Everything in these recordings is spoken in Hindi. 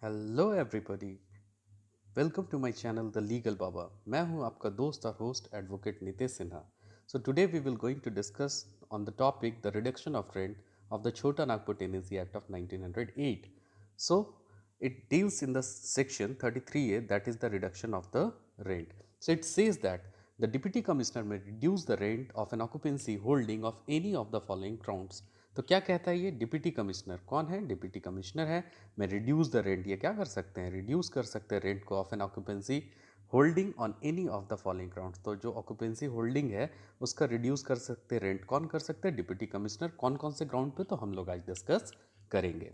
Hello everybody, welcome to my channel the legal Baba. मैं हूं आपका दोस्त और host advocate Nitesh Sinha. So today we will going to discuss on the topic the reduction of rent of the Chota Nagpur Tenancy Act of 1908. So it deals in the section 33A, that is the reduction of the rent. So it says that the deputy commissioner may reduce the rent of an occupancy holding of any of the following grounds. तो क्या कहता है ये डिप्टी कमिश्नर? कौन है? डिप्टी कमिश्नर है। मैं रिड्यूस द रेंट, ये क्या कर सकते हैं? रिड्यूस कर सकते हैं रेंट को of an occupancy holding on any of the following grounds. तो जो ऑक्यूपेंसी होल्डिंग है उसका रिड्यूस कर सकते हैं रेंट। कौन कर सकते हैं? Deputy commissioner. कौन कौन से ग्राउंड पे? तो हम लोग आज डिस्कस करेंगे।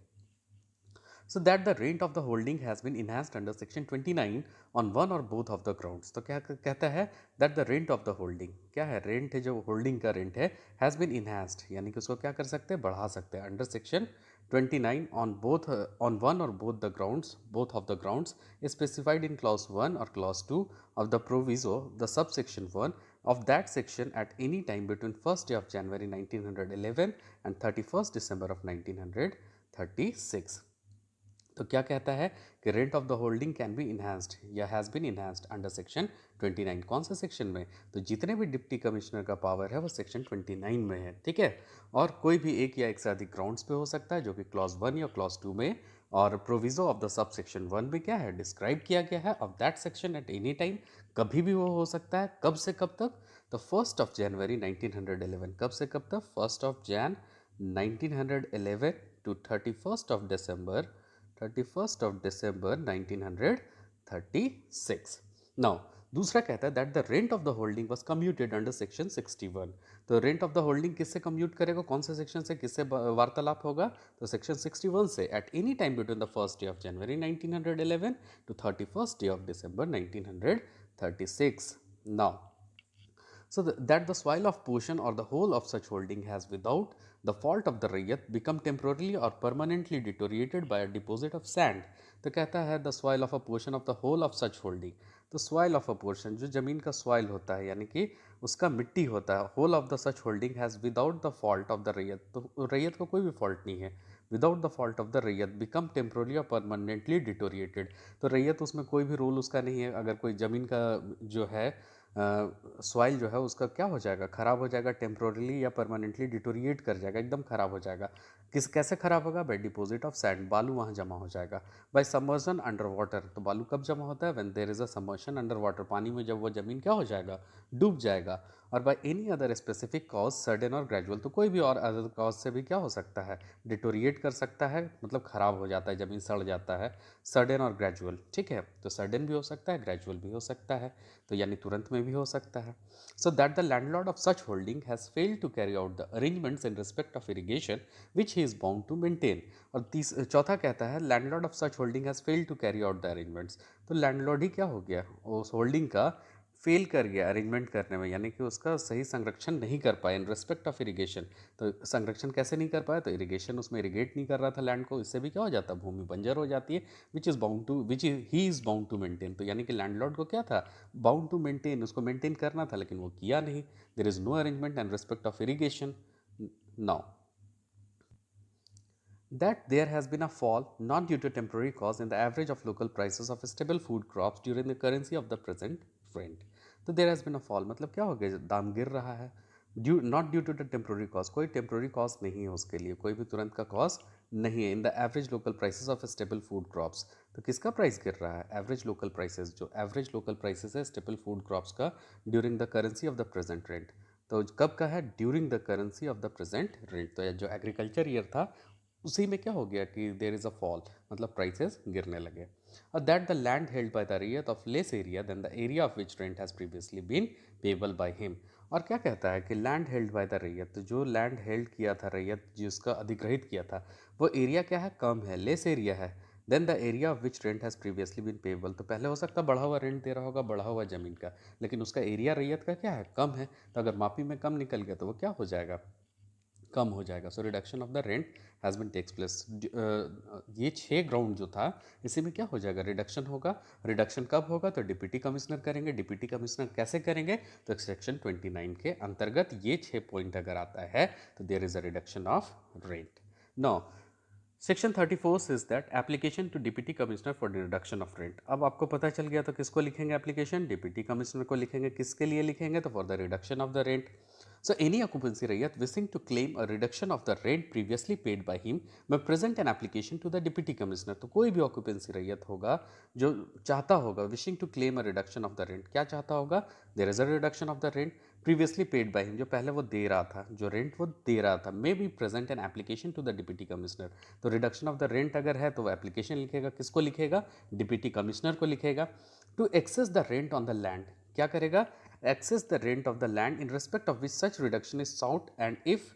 So that the rent of the holding has been enhanced under section 29 on one or both of the grounds. तो क्या कहता है? that the rent of the holding, क्या है? रेंट है, जो होल्डिंग का रेंट है, has been enhanced, यानी कि उसको क्या कर सकते हैं? बढ़ा सकते हैं under section 29 on one or both the grounds, both of the grounds specified in clause 1 or clause 2 of the proviso, the subsection 1 of that section at any time between 1st day of January 1911 and 31st December of 1936. तो क्या कहता है कि rent of the holding can be enhanced या has been enhanced under section 29। कौन से सेक्शन में? तो जितने भी डिप्टी कमिश्नर का पावर है वो सेक्शन 29 में है, ठीक है। और कोई भी एक या एक से अधिक ग्राउंड्स पे हो सकता है, जो कि क्लॉज 1 या क्लॉज 2 में और proviso of the sub section 1 में क्या है? डिस्क्राइब किया गया है। Of that section eight any time, कभी भी वो हो सकता है। कब से कब तक? तो 1st ऑफ जनवरी 1911। कब से कब तक? 1st of Jan 1911 to 31st of December 1936. Now दूसरा कहता है that the rent of the holding was commuted under section 61। तो रेंट ऑफ द होल्डिंग किससे कम्यूट करेगा? कौन से सेक्शन से किससे वार्तालाप होगा? तो सेक्शन 61 से। Eight any time between the 1st day of January 1911 to 31st day of December 1936. Now so that the soil of portion or the whole of such holding has without the fault of the rayyat become temporarily or permanently deteriorated by a deposit of sand. तो कहता है the soil of a portion of the whole of such holding. तो soil of a portion, जो जमीन का soil होता है यानी कि उसका मिट्टी होता है, whole of the such holding has without the fault of the rayyat, तो रैयत को कोई भी फॉल्ट नहीं है, without the fault of the रैयत बिकम टेम्पोरली और परमानेंटली डिटोरिएटेड। तो रैयत उसमें कोई भी रोल उसका नहीं है। अगर कोई ज़मीन का जो है सॉइल जो है उसका क्या हो जाएगा? ख़राब हो जाएगा, टेम्पोरली या परमानेंटली डिटोरिएट कर जाएगा, एकदम ख़राब हो जाएगा। कैसे ख़राब होगा? बाय डिपॉजिट ऑफ सैंड, बालू वहाँ जमा हो जाएगा। बाय सबमर्शन अंडर वाटर, तो बालू कब जमा होता है? When there is a submersion under water, पानी में जब वो ज़मीन क्या हो जाएगा? डूब जाएगा। और by any other specific cause, sudden और ग्रेजुअल, तो कोई भी और अदर कॉज से भी क्या हो सकता है? डिटोरिएट कर सकता है, मतलब ख़राब हो जाता है, ज़मीन सड़ जाता है। सडन और ग्रेजुअल, ठीक है। तो सडन भी हो सकता है, ग्रेजुअल भी हो सकता है, तो यानी तुरंत में भी हो सकता है। So that the landlord of such holding has failed to carry out the arrangements in respect of irrigation which he is bound to maintain. और चौथा कहता है landlord of such holding has failed to carry out the arrangements. तो लैंडलॉर्ड ही क्या हो गया? उस होल्डिंग का फेल कर गया अरेंजमेंट करने में, यानी कि उसका सही संरक्षण नहीं कर पाया इन रिस्पेक्ट ऑफ इरिगेशन। तो संरक्षण कैसे नहीं कर पाया? तो इरिगेशन उसमें इरिगेट नहीं कर रहा था लैंड को, इससे भी क्या हो जाता है? भूमि बंजर हो जाती है। Which he is bound to maintain, तो यानी कि लैंडलॉर्ड को क्या था? बाउंड टू मेंटेन, उसको मेंटेन करना था, लेकिन वो किया नहीं। There is no arrangement in respect of irrigation. Now that there has been a fall not due to temporary cause in the average of local prices of stable food crops during the currency of the present rent. तो there has been a fall मतलब क्या हो गया? दाम गिर रहा है। Not due to the temporary cause, कोई टेम्प्रोरी कॉज नहीं है उसके लिए, कोई भी तुरंत का कॉज नहीं है। इन the average local prices of staple food crops, तो किसका प्राइस गिर रहा है? एवरेज लोकल प्राइसेस, जो एवरेज लोकल प्राइसेस है स्टेबल फूड क्रॉप्स का during the currency of the present rent. तो कब का है? During the currency of the present rent. तो जो एग्रीकल्चर ईयर था उसी में क्या हो गया कि देर इज़ अ फॉल, मतलब प्राइसेस गिरने लगे। और that the land held by the raiyat of less area than the area of which rent has previously been payable by him. और क्या कहता है कि लैंड हेल्ड बाय द रैयत, तो जो लैंड हेल्ड किया था रैयत, जिसका अधिग्रहित किया था, वो एरिया क्या है? कम है, लेस एरिया है। Then the area of which rent has previously been payable, तो पहले हो सकता है बढ़ा हुआ रेंट दे रहा होगा, बढ़ा हुआ ज़मीन का, लेकिन उसका एरिया रैयत का क्या है? कम है। तो अगर मापी में कम निकल गया तो वो क्या हो जाएगा? कम हो जाएगा। So reduction of the rent has been takes place. ये 6 ग्राउंड जो था इसी में क्या हो जाएगा? रिडक्शन होगा। रिडक्शन कब होगा? तो डिप्टी कमिश्नर करेंगे। डिप्टी कमिश्नर कैसे करेंगे? तो सेक्शन 29 के अंतर्गत ये 6 पॉइंट अगर आता है तो there is a reduction of rent. Now section 34 says that application to deputy commissioner for reduction of rent. अब आपको पता चल गया तो किसको लिखेंगे एप्लीकेशन, डिप्टी कमिश्नर को लिखेंगे। किसके लिए लिखेंगे, तो for the reduction of the rent. So any occupancy raiyat wishing to claim a reduction of the rent previously paid by him may present an application to the deputy commissioner. तो कोई भी ऑक्यूपेंसी रैयत होगा जो चाहता होगा wishing to claim a reduction of the rent, क्या चाहता होगा, there is a reduction of the rent previously paid by him, जो पहले वो दे रहा था, जो रेंट वो दे रहा था, may be present an application to the deputy commissioner. तो रिडक्शन ऑफ द रेंट अगर है तो वो एप्लीकेशन लिखेगा, किसको लिखेगा, डिप्टी कमिश्नर को लिखेगा। To assess the rent on the land, क्या करेगा, assess the rent of the land in respect of which such reduction is sought and if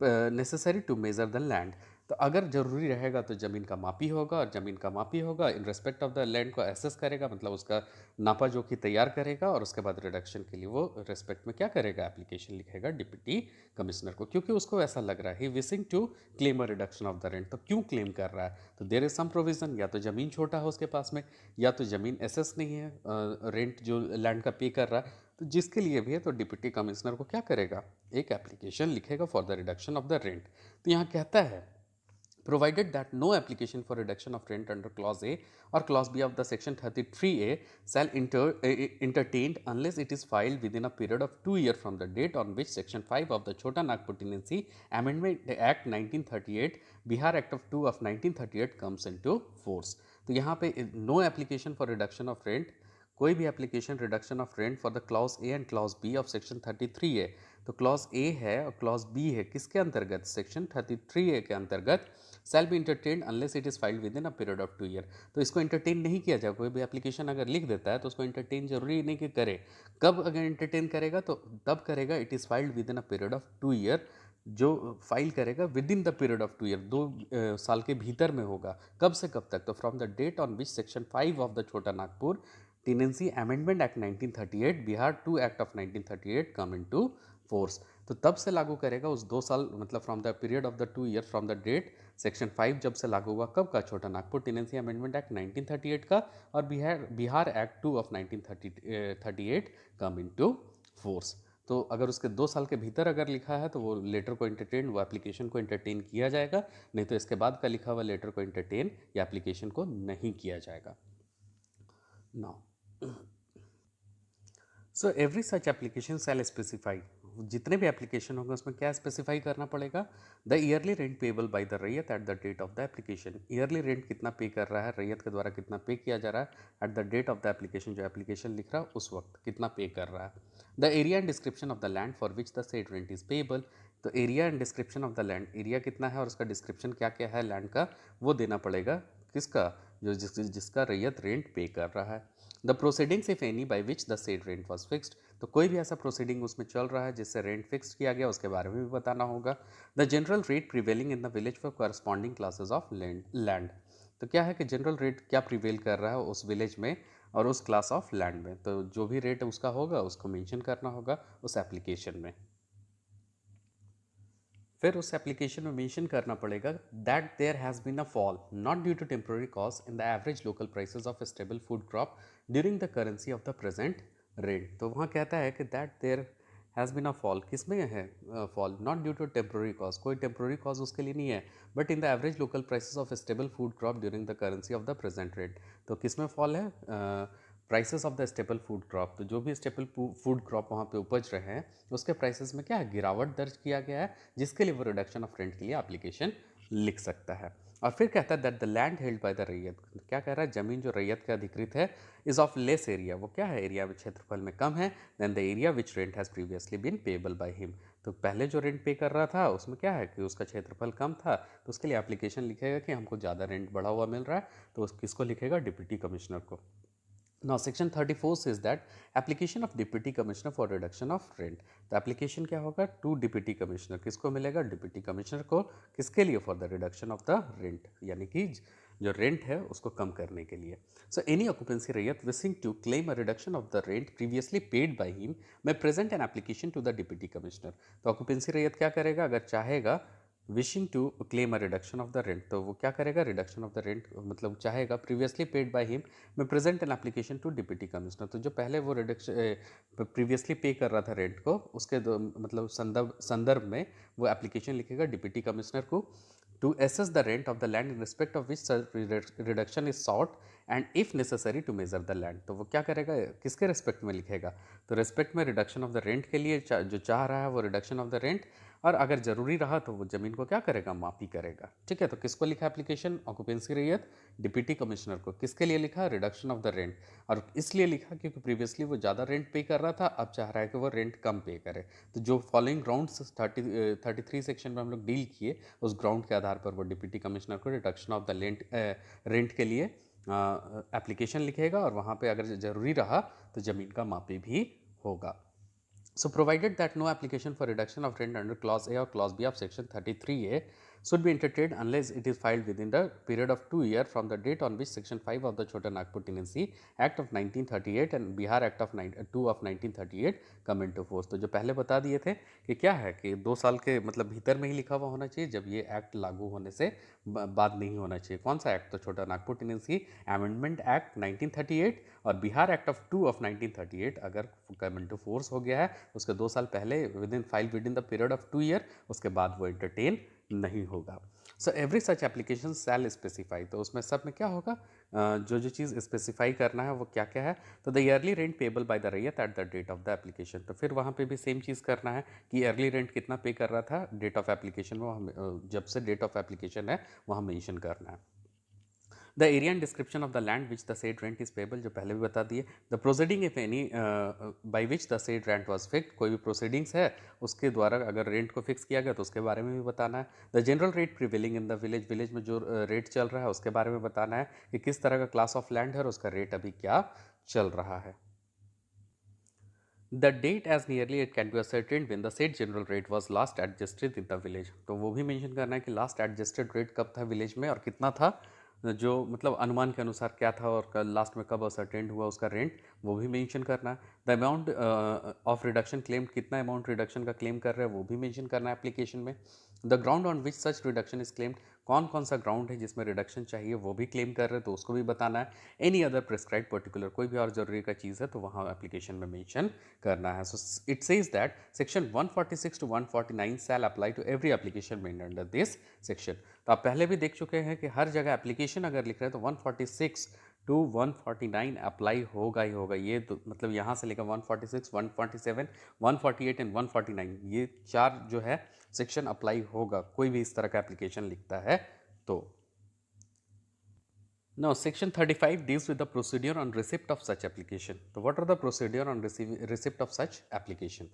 necessary to measure the land. तो अगर जरूरी रहेगा तो ज़मीन का मापी होगा, और ज़मीन का मापी होगा इन रिस्पेक्ट ऑफ द लैंड को एसेस करेगा, मतलब उसका नापा जोखी तैयार करेगा, और उसके बाद रिडक्शन के लिए वो रिस्पेक्ट में क्या करेगा, एप्लीकेशन लिखेगा डिप्टी कमिश्नर को, क्योंकि उसको ऐसा लग रहा है ही wishing to claim a reduction of the rent. तो क्यों क्लेम कर रहा है, तो देयर इज सम प्रोविजन, या तो ज़मीन छोटा है उसके पास में, या तो ज़मीन एसेस नहीं है, रेंट जो लैंड का पे कर रहा है, तो जिसके लिए भी है तो डिप्टी कमिश्नर को क्या करेगा, एक एप्लीकेशन लिखेगा for the reduction of the rent. तो यहाँ कहता है provided that no application for reduction of rent under clause A or clause B of the section 33A shall entertained unless it is filed within a period of 2 years from the date on which section 5 of the Chota Nagpur Tenancy Amendment Act 1938 Bihar Act of 2 of 1938 comes into force। तो यहाँ पे no application for reduction of rent, कोई भी application reduction of rent for the clause A and clause B of section 33 है। तो क्लॉज ए है और क्लॉज बी है, किसके अंतर्गत, सेक्शन 33 ए के अंतर्गत shall be entertain unless it is filed with in a period of 2 year. तो इसको इंटरटेन नहीं किया जाए, कोई भी एप्लीकेशन अगर लिख देता है तो उसको इंटरटेन जरूरी नहीं कि करे। कब अगर इंटरटेन करेगा तो तब करेगा it is filed with in a period of 2 year, जो फाइल करेगा with in the period of 2 year, 2 साल के भीतर में होगा। कब से कब तक, तो from the date on which section 5 of the Chota Nagpur tenancy amendment act 1938 Bihar 2 act of 1938 come into force. तो तब से लागू करेगा उस 2 साल, मतलब from the period of the 2 year from the date section 5 जब से लागू हुआ, कब का, छोटा नागपुर टेनेंसी अमेंडमेंट एक्ट 1938 का, और Bihar act 2 of 1938 come into force. तो अगर उसके 2 साल के भीतर अगर लिखा है तो वो लेटर को इंटरटेन, वो एप्लीकेशन को इंटरटेन किया जाएगा, नहीं तो इसके बाद का लिखा हुआ लेटर को इंटरटेन या एप्लीकेशन को नहीं किया जाएगा। Now so every such application shall specify, जितने भी एप्लीकेशन होंगे उसमें क्या स्पेसिफाई करना पड़ेगा, the yearly rent payable by the raiyat at the date of the application. Yearly rent कितना पे कर रहा है, रैयत के द्वारा कितना पे किया जा रहा है at the date of the application, जो एप्लीकेशन लिख रहा है उस वक्त कितना पे कर रहा है। The area and description of the land for which the said rent is payable, तो area and description of the land, area कितना है और उसका डिस्क्रिप्शन क्या क्या है लैंड का, वो देना पड़ेगा, किसका, जो जिसका रैयत रेंट पे कर रहा है। The proceedings if any by which the said rent was fixed, तो कोई भी ऐसा प्रोसीडिंग उसमें चल रहा है जिससे रेंट फिक्स किया गया, उसके बारे में भी बताना होगा। The general rate prevailing in the village for corresponding classes of land, तो क्या है कि जनरल रेट क्या प्रिवेल कर रहा है उस विलेज में और उस क्लास ऑफ लैंड में, तो जो भी रेट उसका होगा उसको मेंशन करना होगा उस एप्लीकेशन में। फिर उस एप्लीकेशन में मेंशन करना पड़ेगा that there has been a fall not due to temporary cause in the average local prices of staple food crop during the currency of the present rate. तो वहाँ कहता है कि that there has been a fall, किस में है fall, not due to temporary cause, कोई टेम्प्रोरी कॉज उसके लिए नहीं है, but in the average local prices of staple food crop during the currency of the present rate. तो किस में फॉल है, prices of the staple food crop, तो जो भी स्टेपल फूड क्रॉप वहाँ पे उपज रहे हैं उसके प्राइसेस में क्या है, गिरावट दर्ज किया गया है, जिसके लिए वो रिडक्शन ऑफ रेंट के लिए एप्लीकेशन लिख सकता है। और फिर कहता है that the land held by the रैयत, क्या कह रहा है, जमीन जो रैयत के अधिकृत है इज ऑफ लेस एरिया, वो क्या है, एरिया में क्षेत्रफल में कम है, then the area which rent has previously been payable by him. तो पहले जो रेंट पे कर रहा था उसमें क्या है कि उसका क्षेत्रफल कम था, तो उसके लिए एप्लीकेशन लिखेगा कि हमको ज़्यादा रेंट बढ़ा हुआ मिल रहा है, तो किसको लिखेगा, डिप्टी कमिश्नर को। Now section 34 says that application of deputy commissioner for reduction of rent, तो एप्लीकेशन क्या होगा, टू डिप्टी कमिश्नर, किसको मिलेगा, डिप्टी कमिश्नर को, किसके लिए, for the reduction of the rent, यानी कि जो रेंट है उसको कम करने के लिए। So any occupancy raiyat wishing to claim a reduction of the rent previously paid by him may present an application to the deputy commissioner. तो ऑक्यूपेंसी रैयत क्या करेगा, अगर चाहेगा wishing to claim a reduction of the rent, तो वो क्या करेगा, रिडक्शन ऑफ द रेंट मतलब चाहेगा previously paid by him may present an application to deputy commissioner. तो जो पहले वो रिडक्शन प्रीवियसली पे कर रहा था रेंट को, उसके मतलब संदर्भ में वो एप्लीकेशन लिखेगा डिप्टी कमिश्नर को to assess the rent of the land in respect of which such reduction is sought and if necessary to measure the land। तो वो क्या करेगा, किसके रिस्पेक्ट में लिखेगा, तो रिस्पेक्ट में रिडक्शन ऑफ द रेंट के लिए जो चाह रहा है वो रिडक्शन ऑफ द रेंट, और अगर जरूरी रहा तो वो जमीन को क्या करेगा, मापी करेगा। ठीक है, तो किसको लिखा एप्लीकेशन, ऑक्यूपेंसी रैयत डिप्टी कमिश्नर को। किसके लिए लिखा, रिडक्शन ऑफ द रेंट, और इसलिए लिखा क्योंकि प्रीवियसली वो ज़्यादा रेंट पे कर रहा था, अब चाह रहा है कि वो रेंट कम पे करे। तो जो फॉलोइंग ग्राउंड्स 33 सेक्शन में हम लोग डील किए, उस ग्राउंड के आधार पर वो डिप्टी कमिश्नर को रिडक्शन ऑफ द रेंट के लिए एप्लीकेशन लिखेगा, और वहाँ पे अगर ज़रूरी रहा तो ज़मीन का मापी भी होगा। So provided that no application for reduction of rent under clause A or clause B of section 33A should be entertained unless it is filed within the period of 2 years from the date on which section 5 of the Chota Nagpur Tenancy Act of 1938 and Bihar Act of 2 of 1938 come into force। तो जो पहले बता दिए थे कि क्या है कि 2 साल के मतलब भीतर में ही लिखा हुआ होना चाहिए, जब ये एक्ट लागू होने से बाद नहीं होना चाहिए। कौन सा एक्ट, तो छोटा नागपुर टेनेंसी अमेंडमेंट एक्ट 1938 और बिहार एक्ट ऑफ 2 ऑफ 1938 अगर कम इनटू फोर्स हो गया है उसके 2 साल पहले with in the period of 2 year, उसके बाद वो एंटरटेन नहीं होगा। सो every such application shall specify, तो उसमें सब में क्या होगा, जो चीज़ स्पेसिफाई करना है वो क्या क्या है, तो the yearly rent payable by the raiyat at the date of the application. तो फिर वहाँ पे भी सेम चीज़ करना है कि ईयरली रेंट कितना पे कर रहा था डेट ऑफ एप्लीकेशन में, जब से डेट ऑफ एप्लीकेशन है वहाँ मेंशन करना है। The area and description of the land which the said rent is payable, जो पहले भी बता दिए। The proceeding if any by which the said rent was fix, कोई भी प्रोसीडिंग्स है उसके द्वारा अगर रेंट को फिक्स किया गया तो उसके बारे में भी बताना है। The general rate prevailing in the village, village में जो रेट चल रहा है उसके बारे में बताना है कि किस तरह का क्लास ऑफ लैंड है और उसका रेट अभी क्या चल रहा है। The date as nearly it can be ascertained when the said general rate was last adjusted in the village, तो वो भी मेंशन करना है कि लास्ट एडजस्टेड रेट कब था विलेज में और कितना था, जो मतलब अनुमान के अनुसार क्या था और लास्ट में कब असरटेंड हुआ उसका रेंट, वो भी मेंशन करना है। The amount of reduction claim, कितना अमाउंट रिडक्शन का क्लेम कर रहे हैं वो भी मेंशन करना है एप्लीकेशन में। The ground on which such reduction is claimed, कौन कौन सा ग्राउंड है जिसमें रिडक्शन चाहिए वो भी क्लेम कर रहे हैं तो उसको भी बताना है। एनी अदर प्रिस्क्राइब पर्टिकुलर, कोई भी और जरूरी का चीज़ है तो वहाँ एप्लीकेशन में मेंशन करना है। So it says that section 146 to 149 shall apply to every application made under this section. तो आप पहले भी देख चुके हैं कि हर जगह एप्लीकेशन अगर लिख रहे हैं तो 146 टू 149 अप्लाई होगा ही होगा। ये तो मतलब यहाँ से लेकर 146, 147, 148 एंड 149 ये 4 जो है सेक्शन अप्लाई होगा कोई भी इस तरह का एप्लीकेशन लिखता है तो। Now, section 35 deals with the procedure on receipt of such application. So, what are the procedure on receipt of such application?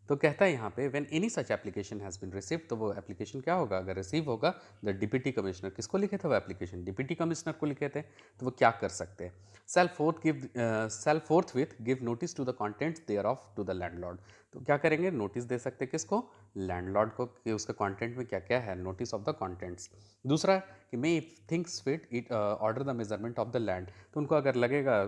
तो कहता है यहाँ पे when any such application has been receive, तो वो एप्लीकेशन क्या होगा, अगर रिसीव होगा द डिप्टी कमिश्नर, किसको लिखे थे वो एप्लीकेशन, डिप्टी कमिश्नर को लिखे थे, तो वो क्या कर सकते हैं, set forth with give notice to the contents thereof to the landlord. तो क्या करेंगे, नोटिस दे सकते हैं किसको, लैंडलॉर्ड को, कि उसके कंटेंट में क्या क्या है, नोटिस ऑफ द कंटेंट्स। दूसरा कि may if things fit it order the measurement of the land, तो उनको अगर लगेगा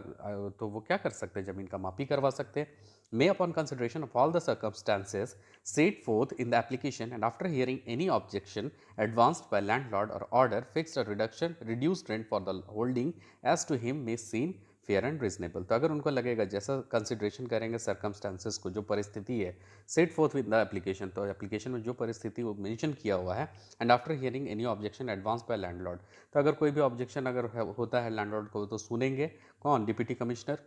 तो वो क्या कर सकते हैं, ज़मीन का मापी करवा सकते हैं। May upon consideration of all the circumstances set forth in the application and after hearing any objection advanced by landlord or order fixed a reduced rent for the holding as to him may seem fair and reasonable. तो अगर उनको लगेगा, जैसा कंसिडरेशन करेंगे सर्कमस्टांसेस को, जो परिस्थिति है set forth with the application, तो एप्लीकेशन में जो परिस्थिति वो मेंशन किया हुआ है and after hearing any objection advance by landlord, तो अगर कोई भी ऑब्जेक्शन अगर होता है लैंडलॉर्ड को तो सुनेंगे कौन, डिप्टी कमिश्नर,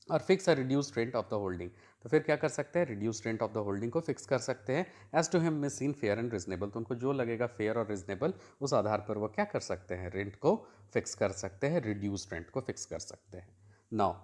और fix a reduced rent of the holding, तो फिर क्या कर सकते हैं, reduced rent of the holding को फिक्स कर सकते हैं एज टू हिम में सीन फेयर एंड रिजनेबल, तो उनको जो लगेगा फेयर और रिजनेबल उस आधार पर वो क्या कर सकते हैं, रेंट को फिक्स कर सकते हैं, रिड्यूस्ड रेंट को फिक्स कर सकते हैं। Now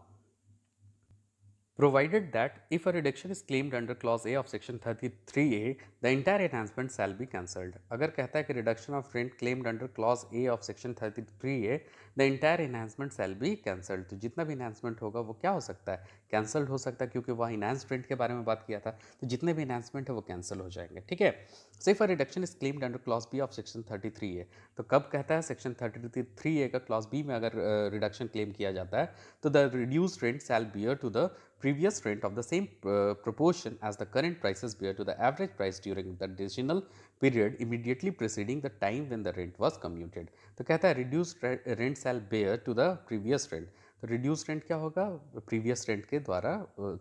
provided that if a reduction is claimed under clause A of section 33A, the entire enhancement shall be cancelled। अगर कहता है कि reduction of rent claimed under clause A of section 33A, the entire enhancement shall be cancelled, तो जितना भी enhancement होगा वो क्या हो सकता है, cancelled हो सकता है, क्योंकि वह enhanced rent के बारे में बात किया था, तो जितने भी enhancement है वो cancel हो जाएंगे। ठीक है, say if a reduction is claimed under clause B of section 33A, तो कब कहता है section 33A का clause B में अगर reduction claim किया जाता है तो the reduced rent shall bear to the previous rent of the same proportion as the current prices bear to the average price during the decisional period immediately preceding the time when the rent was commuted। तो कहता है reduced rent shall bear to the previous rent, तो reduced rent क्या होगा, previous rent के द्वारा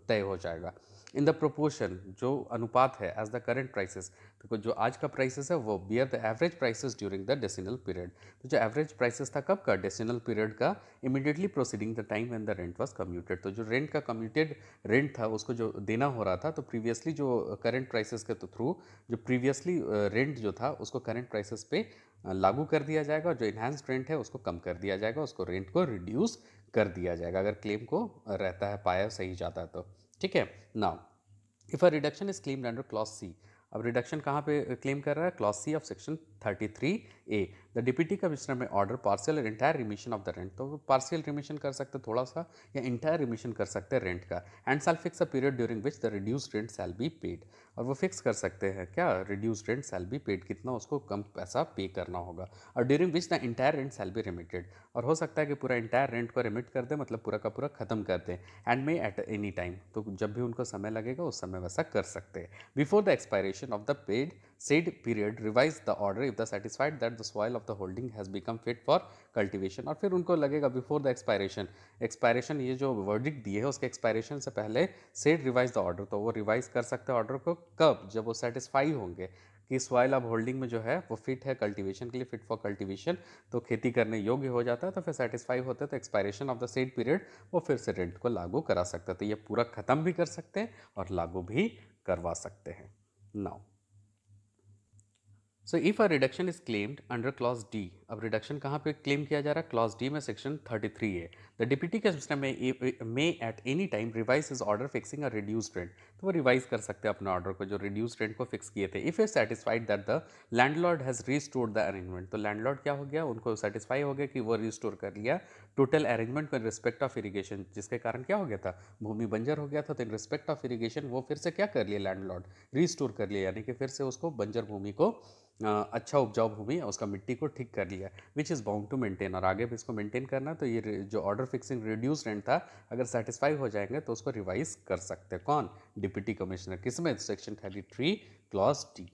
तय हो जाएगा। इन द प्रोपोर्शन, जो अनुपात है एज द करंट प्राइसेस, तो जो आज का प्राइसेस है वो bear the average prices during the decennial period. तो जो एवरेज प्राइसेस था कब का, डेसिनल पीरियड का, immediately proceeding the time when the rent was commuted. तो जो रेंट का कम्यूटेड रेंट था उसको जो देना हो रहा था, तो प्रीवियसली जो करंट प्राइसेस के थ्रू जो प्रीवियसली रेंट जो था उसको करंट प्राइसेस पे लागू कर दिया जाएगा, और जो इन्हांस्ड रेंट है उसको कम कर दिया जाएगा, उसको रेंट को रिड्यूस कर दिया जाएगा अगर क्लेम को रहता है पाया सही जाता है तो। ठीक है। Now if a reduction is claimed under clause C, अब रिडक्शन कहाँ पे क्लेम कर रहा है, clause C of section 33A, the deputy commissioner may order partial और entire remission of the rent, तो पार्शियल रिमिशन कर सकते थोड़ा सा, या इंटायर रिमिशन कर सकते हैं रेंट का, and shall fix a period during which the reduced rent shall be paid, और वो फिक्स कर सकते हैं क्या, reduced rent shall be paid, कितना उसको कम पैसा पे करना होगा, और during which the entire rent shall be remitted, और हो सकता है कि पूरा इंटायर रेंट को रिमिट कर दे, मतलब पूरा का पूरा खत्म कर दे, and may at any time, तो जब भी उनको समय लगेगा उस समय वैसा कर सकते हैं। Before the expiration of the paid said period revise the order if the satisfied that the soil of the holding has become fit for cultivation, और फिर उनको लगेगा बिफोर द एक्सपायरेशन ये जो वर्डिक्ट दिए है उसके एक्सपायरेशन से पहले सेड रिवाइज द ऑर्डर, तो वो रिवाइज कर सकते हैं ऑर्डर को कब, जब वो सेटिस्फाई होंगे कि सॉइल ऑफ होल्डिंग में जो है वो फिट है कल्टीवेशन के लिए, फिट फॉर कल्टीवेशन, तो खेती करने योग्य हो जाता है, तो फिर सेटिस्फाई होते हैं, तो expiration of the said period वो फिर से रेंट को लागू करा सकता है, तो ये पूरा खत्म भी कर सकते हैं और लागू भी करवा सकते हैं। Now so if a reduction is claimed under clause D, अब रिडक्शन कहाँ पे क्लेम किया जा रहा है, क्लॉज डी में सेक्शन 33 है, द डिप्टी कमिश्नर में eight any time revise is order fixing a reduced rent, तो वो रिवाइज कर सकते हैं अपने ऑर्डर को जो रिड्यूस्ड रेंट को फिक्स किए थे, if is satisfied that the landlord has restored the arrangement, तो लैंडलॉर्ड क्या हो गया, उनको सेटिस्फाई हो गया कि वो रिस्टोर कर लिया टोटल अरेंजमेंट को इन रिस्पेक्ट ऑफ इरीगेशन, जिसके कारण क्या हो गया था, भूमि बंजर हो गया था, तो इन रिस्पेक्ट ऑफ इरीगेशन वो फिर से क्या कर लिया लैंडलॉर्ड, रिस्टोर कर लिया, यानी कि फिर से उसको बंजर भूमि को अच्छा उपजाऊ भूमि उसका मिट्टी को ठीक कर लिया, which is bound to maintain, और आगे भी इसको मेंटेन करना, तो ये जो ऑर्डर फिक्सिंग रिड्यूस रेंट था अगर सेटिस्फाई हो जाएंगे तो उसको रिवाइज कर सकते हैं कौन, डिप्टी कमिश्नर, किसमें, section 33 clause D.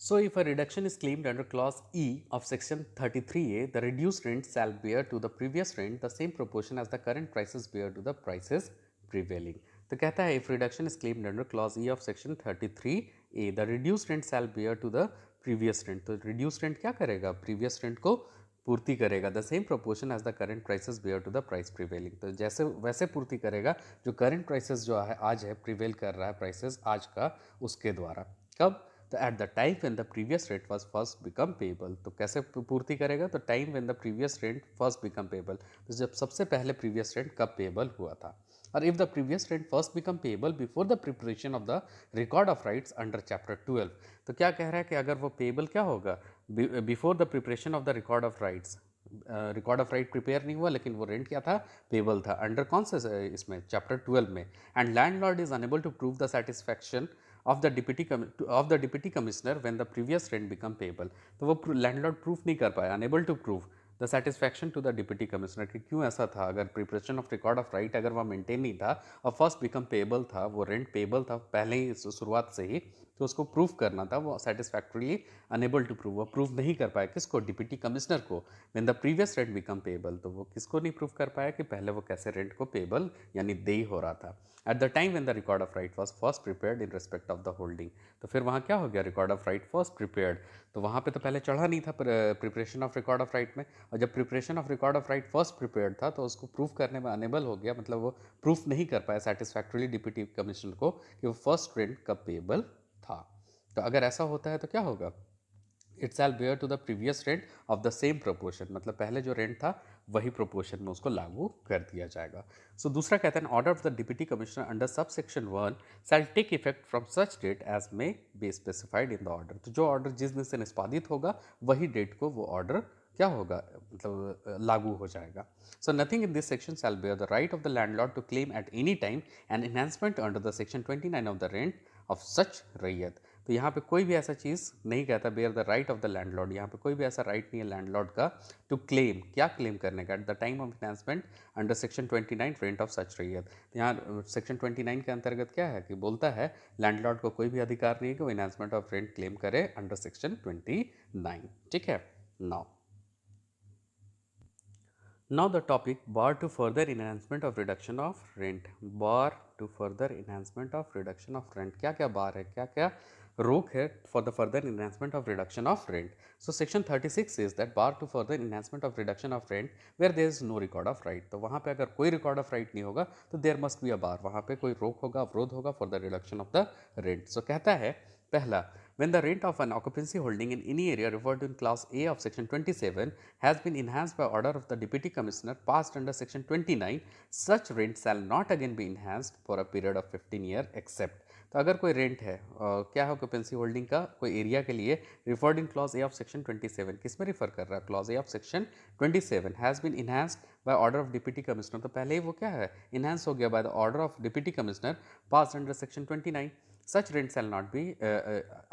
So, if a reduction is claimed under clause E of section 33A, the reduced rent shall bear to the previous rent the same proportion as the current prices bear to the prices prevailing. तो कहता है if reduction is claimed under clause E of section 33A, the reduced rent shall bear to the previous rent. तो reduced rent क्या करेगा, previous rent को पूर्ति करेगा, the same proportion as the current prices bear to the price prevailing, तो जैसे वैसे पूर्ति करेगा जो करंट प्राइसेस जो है आज है प्रिवेल कर रहा है प्राइसेस आज का उसके द्वारा, कब, तो at the time when the previous rent was first become payable, तो कैसे पूर्ति करेगा, तो time when the previous rent first become payable, तो जब सबसे पहले प्रीवियस रेंट कब पेबल हुआ था, और if the previous rent first become payable before the preparation of the record of rights under chapter 12, तो क्या कह रहा है कि अगर वो पेबल क्या होगा, before the preparation of the record of rights, record of right prepare नहीं हुआ लेकिन वो रेंट क्या था, पेबल था, अंडर कौन से इसमें चैप्टर 12 में, and landlord is unable to prove the satisfaction of the deputy commissioner when the previous rent become payable, तो वो लैंडलॉर्ड प्रूफ नहीं कर पाया, unable to prove the satisfaction to the deputy commissioner कि क्यों ऐसा था, अगर preparation of record of right अगर वह मेंटेन नहीं था और फर्स्ट बिकम पेबल था, वो रेंट पेबल था पहले ही शुरुआत से ही, तो उसको प्रूफ करना था, वो सेटिस्फैक्टरीली अनेबल टू प्रूव, वो प्रूफ नहीं कर पाया, किसको, डिप्टी कमिश्नर को, when the previous rent become payable, तो वो किसको नहीं प्रूफ कर पाया कि पहले वो कैसे रेंट को पेबल यानी दे हो रहा था, at the time when the record of right was first prepared in respect of the holding, तो फिर वहाँ क्या हो गया, record of right first prepared, तो वहाँ पे तो पहले चढ़ा नहीं था preparation of record of right में, और जब preparation of record of right first prepared था तो उसको प्रूफ करने में अनेबल हो गया, मतलब वो प्रूफ नहीं कर पाया सेटिस्फैक्टरीली डिप्टी कमिश्नर को कि वो फर्स्ट रेंट कब पेबल था, तो अगर ऐसा होता है तो क्या होगा, it shall bear to the previous rent of the same proportion, मतलब पहले जो रेंट था वही प्रोपोर्शन में उसको लागू कर दिया जाएगा। सो दूसरा कहता है order of the deputy commissioner under sub section 1 shall take effect from such date as may be specified in the order, तो जो ऑर्डर जिस दिन से निष्पादित होगा वही डेट को वो ऑर्डर क्या होगा, मतलब लागू हो जाएगा। So nothing in this section shall bar the right of the landlord to claim at any time an enhancement under the section 29 of the rent of such रैयत, तो यहाँ पे कोई भी ऐसा चीज़ नहीं कहता bar the right of the landlord, यहाँ पे कोई भी ऐसा राइट नहीं है लैंडलॉर्ड का टू क्लेम, क्या क्लेम करने का, at the time of enhancement under section 29 rent of such रैयत, तो यहाँ सेक्शन 29 के अंतर्गत क्या है कि बोलता है लैंडलॉर्ड को कोई भी अधिकार नहीं है कि वो इन्हांसमेंट ऑफ रेंट क्लेम करे अंडर सेक्शन 29, ठीक है। Now Now the topic bar to further enhancement of reduction of rent. Bar to further enhancement of reduction of rent. क्या क्या बार है, क्या क्या रोक है for the further enhancement of reduction of rent. So section 36 says that bar to further enhancement of reduction of rent where there is no record of right. तो वहाँ पे अगर कोई record of right नहीं होगा तो there must be a bar. वहाँ पे कोई रोक होगा, अवरोध होगा for the reduction of the rent. So कहता है पहला, when the rent of an occupancy holding in any area referred to in class A of section 27 has been enhanced by order of the deputy commissioner passed under section 29, such rent shall not again be enhanced for a period of 15 years except. तो अगर कोई रेंट है क्या है ऑक्यूपेंसी होल्डिंग का कोई एरिया के लिए referred in clause A of section 27, किस में रिफर कर रहा है, clause A of section 27 has been enhanced by order of deputy commissioner. तो पहले ही वो क्या है, इनहांस हो गया by the order of deputy commissioner passed under section 29. Such rent shall not be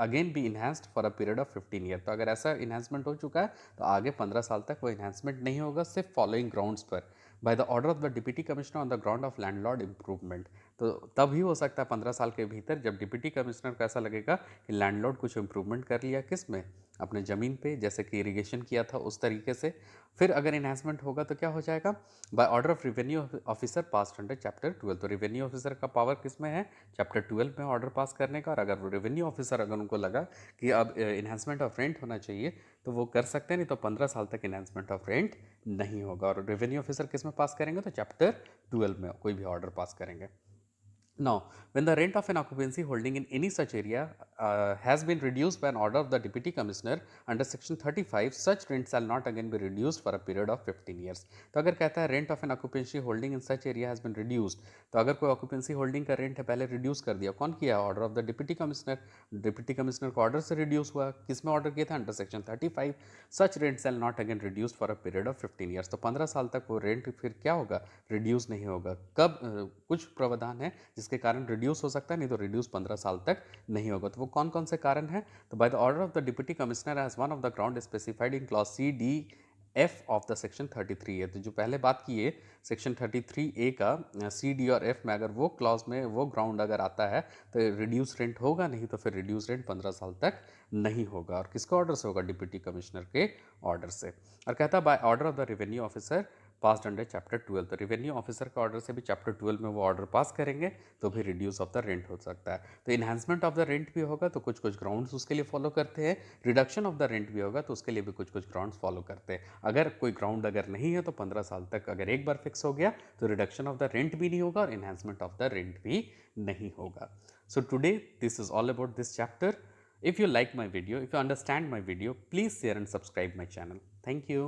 again be enhanced for a period of 15 year. तो अगर ऐसा इन्हांसमेंट हो चुका है तो आगे 15 साल तक वो इन्हांसमेंट नहीं होगा, सिर्फ फॉलोइंग ग्राउंड्स पर bye the order of the deputy commissioner on the ground of landlord improvement. तो तब ही हो सकता है 15 साल के भीतर जब डिप्टी कमिश्नर को ऐसा लगेगा कि लैंडलॉर्ड कुछ इंप्रूवमेंट कर लिया, किस में, अपने ज़मीन पे, जैसे कि इरिगेशन किया था उस तरीके से. फिर अगर इन्हांसमेंट होगा तो क्या हो जाएगा, by order of revenue officer passed under chapter 12. तो रेवेन्यू ऑफिसर का पावर किस में है, चैप्टर 12 में ऑर्डर पास करने का. और अगर रेवेन्यू ऑफिसर अगर उनको लगा कि अब इन्हांसमेंट ऑफ रेंट होना चाहिए तो वो कर सकते हैं, नहीं तो 15 साल तक इन्हांसमेंट ऑफ रेंट नहीं होगा. और रेवेन्यू ऑफिसर किस में पास करेंगे, तो चैप्टर 12 में कोई भी ऑर्डर पास करेंगे. Now, when the rent of an occupancy holding in any such area has been reduced by an order of the deputy commissioner under section 35, such rent shall not again be reduced for a period of 15 years. तो अगर कहता है rent of an occupancy holding in such area has been reduced, तो अगर कोई occupancy holding का rent है पहले reduce कर दिया, कौन किया, order of the deputy commissioner. deputy commissioner का order से reduce हुआ, किस में order किया था, under section 35. such rent shall not again reduced for a period of 15 years. तो 15 साल तक वो rent फिर क्या होगा, reduce नहीं होगा. कब कुछ प्रावधान है जिसके कारण रिड्यूस हो सकता है, नहीं तो रिड्यूस 15 साल तक नहीं होगा. तो वो कौन कौन से कारण है, तो by the order of the deputy commissioner as one of the ground specified in clause C D F of the section 33 है. तो जो पहले बात की है सेक्शन 33 ए का सी डी और एफ में अगर वो क्लॉज में वो ग्राउंड अगर आता है तो रिड्यूस रेंट होगा, नहीं तो फिर रिड्यूस रेंट 15 साल तक नहीं होगा. और किसके ऑर्डर से होगा, डिप्टी कमिश्नर के ऑर्डर से. और कहता है by order of the revenue officer passed under chapter 12. तो रेवेन्यू ऑफिसर का ऑर्डर से भी चैप्टर 12 में वो ऑर्डर पास करेंगे तो भी रिड्यूस ऑफ द रेंट हो सकता है. तो इन्हांसमेंट ऑफ द रेंट भी होगा तो कुछ कुछ ग्राउंड्स उसके लिए फॉलो करते हैं, रिडक्शन ऑफ द रेंट भी होगा तो उसके लिए भी कुछ कुछ ग्राउंड्स फॉलो करते हैं. अगर कोई ग्राउंड अगर नहीं है तो 15 साल तक अगर एक बार फिक्स हो गया तो रिडक्शन ऑफ द रेंट भी नहीं होगा और इन्हांसमेंट ऑफ द रेंट भी नहीं होगा. So today this is all about this chapter. If you like my video, if you understand my video, please share and subscribe my channel. Thank you.